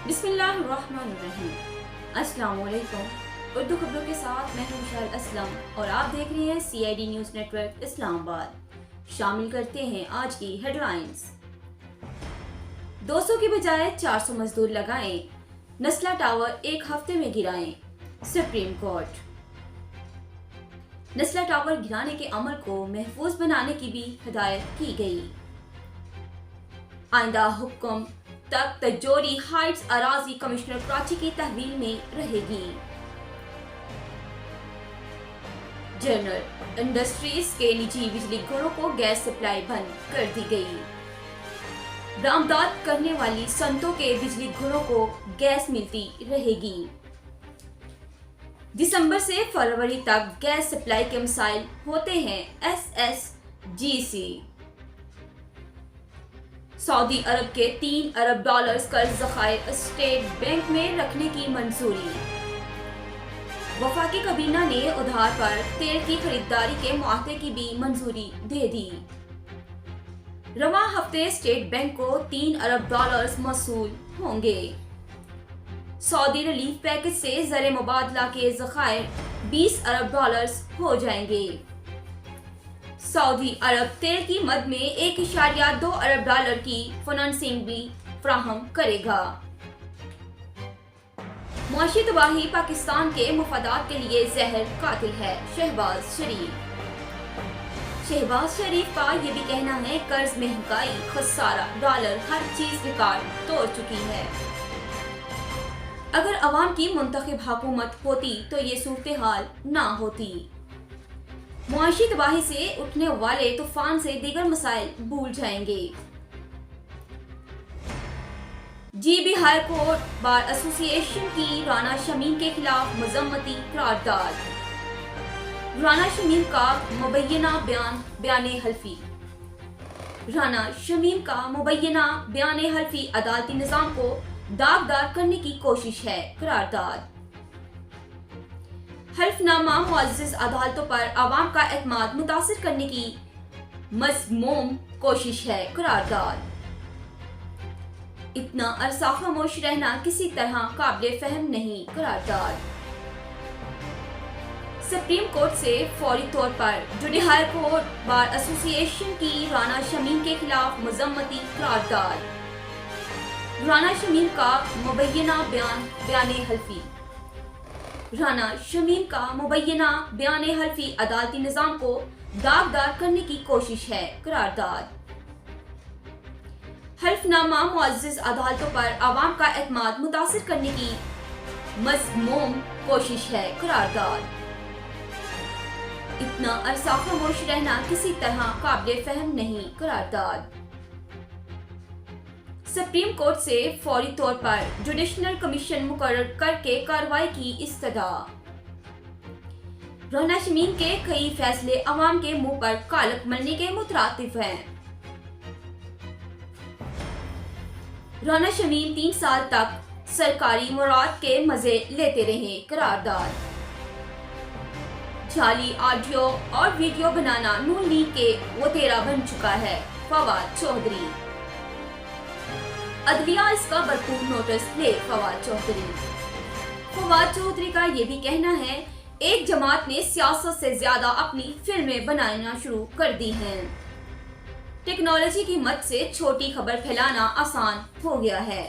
بسم اللہ الرحمن الرحیم۔ السلام علیکم۔ اردو خبروں کے ساتھ میں ہوں شاہد اسلم اور آپ دیکھ رہے ہیں CID نیوز نیٹ ورک اسلام آباد۔ شامل کرتے ہیں آج کی ہیڈ لائنز۔ 200 کی بجائے 400 مزدور لگائیں، نسلہ ٹاور ایک ہفتے میں گرائیں، سپریم کورٹ۔ نسلہ ٹاور گرانے کے عمل کو محفوظ بنانے کی بھی ہدایت کی گئی۔ آئندہ حکم تک تجوری ہائٹس اراضی کمشنر کراچی کی تحویل میں رہے گی۔ جنرل انڈسٹریز کے نجی بجلی گھروں کو گیس سپلائی بند کر دی گئی۔ برآمدات کرنے والی صنعتوں کے بجلی گھروں کو گیس ملتی رہے گی۔ دسمبر سے فروری تک گیس سپلائی کے مسائل ہوتے ہیں SSGC۔ سعودی عرب کے $3 ارب قرض ذخائر اسٹیٹ بینک میں رکھنے کی منظوری۔ وفاقی کابینہ نے ادھار پر تیل کی خریداری کے معاہدے کی بھی منظوری دے دی۔ رواں ہفتے اسٹیٹ بینک کو $3 ارب موصول ہوں گے۔ سعودی ریلیف پیکج سے زر مبادلہ کے ذخائر $20 ارب ہو جائیں گے۔ سعودی عرب تیل کی مد میں $1.2 ارب کی فنانسنگ بھی فراہم کرے گا۔ معاشی تباہی پاکستان کے مفادات کے لیے زہر قاتل ہے، شہباز شریف کا یہ بھی کہنا ہے قرض، مہنگائی، خسارہ، ڈالر، ہر چیز ریکارڈ توڑ چکی ہے۔ اگر عوام کی منتخب حکومت ہوتی تو یہ صورتحال نہ ہوتی۔ معاشی تباہی سے اٹھنے والے طوفان سے دیگر مسائل بھول جائیں گے۔ GB ہائی کورٹ بار ایسوسی ایشن کی رانا شمیم کے خلاف مذمتی قرارداد۔ رانا شمیم کا مبینہ بیان حلفی عدالتی نظام کو داغدار کرنے کی کوشش ہے، قرارداد۔ حلف نامہ معزز عدالتوں پر عوام کا اعتماد متاثر کرنے کی مذموم کوشش ہے، قرارداد۔ اتنا عرصہ خاموش رہنا کسی طرح قابل فہم نہیں، قرارداد۔ سپریم کورٹ سے فوری طور پر جوڈی ہائی کورٹ بار ایسوسی ایشن کی رانا شمیم کے خلاف مذمتی قرارداد۔ رانا شمیم کا مبینہ بیان حلفی عدالتی نظام کو داغدار کرنے کی کوشش ہے، قرارداد۔ حلف نامہ معزز عدالتوں پر عوام کا اعتماد متاثر کرنے کی مذموم کوشش ہے، قرارداد۔ اتنا عرصہ خاموش رہنا کسی طرح قابل فہم نہیں، قرارداد۔ سپریم کورٹ سے فوری طور پر جوڈیشنل کمیشن مقرر کر کے کارروائی کی استدعا۔ رانا شمیم کے کئی فیصلے عوام کے منہ پر کالک ملنے کے مترادف ہیں۔ رانا شمیم 3 سال تک سرکاری مراد کے مزے لیتے رہے، قرارداد۔ جعلی آڈیو اور ویڈیو بنانا نون لیگ کے وتیرا بن چکا ہے، فواد چودھری۔ عدلیہ اس کا بھرپور نوٹس لے، فواد چودھری کا یہ بھی کہنا ہے ایک جماعت نے سیاست سے زیادہ اپنی فلمیں بنانا شروع کر دی ہیں۔ ٹیکنالوجی کی مدد سے چھوٹی خبر پھیلانا آسان ہو گیا ہے۔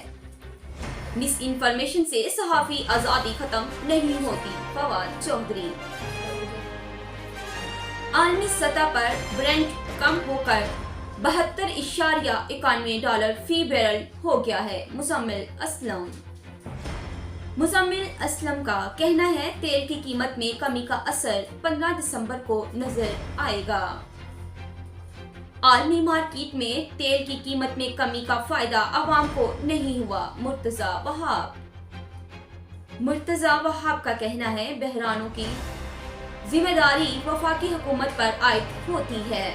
مس انفارمیشن سے صحافی آزادی ختم نہیں ہوتی، فواد چودھری۔ عالمی سطح پر برنٹ کم ہو کر $72.91 فی بیرل ہو گیا ہے، مزمل اسلم کا کہنا ہے تیل کی قیمت میں کمی کا اثر 15 دسمبر کو نظر آئے گا۔ عالمی مارکیٹ میں تیل کی قیمت میں کمی کا فائدہ عوام کو نہیں ہوا، مرتضی وہاب کا کہنا ہے بحرانوں کی ذمہ داری وفاقی حکومت پر عائد ہوتی ہے۔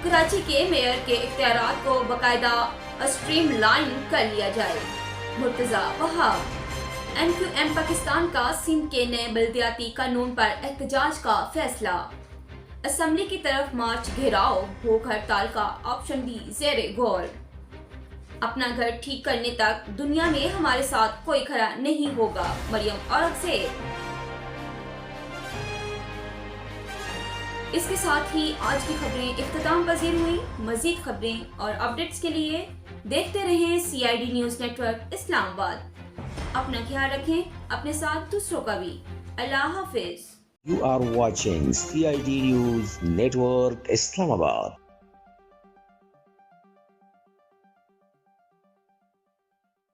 کراچی کے میئر کے اختیارات کو باقاعدہ اسٹریم لائن کر لیا جائے، مرتضی وہاب۔ MQM پاکستان کا سندھ کے نئے بلدیاتی قانون پر احتجاج کا فیصلہ۔ اسمبلی کی طرف مارچ، گھیراؤ، بھوک ہڑتال کا آپشن بھی زیر غور۔ اپنا گھر ٹھیک کرنے تک دنیا میں ہمارے ساتھ کوئی کھڑا نہیں ہوگا، مریم اورک سے۔ اس کے ساتھ ہی آج کی خبریں اختتام پذیر ہوئی۔ مزید خبریں اور اپڈیٹس کے لیے دیکھتے رہیں CID نیوز نیٹ ورک اسلام آباد۔ اپنا خیال رکھیں، اپنے ساتھ دوسروں کا بھی۔ اللہ حافظ۔ You are watching CID News Network Islamabad.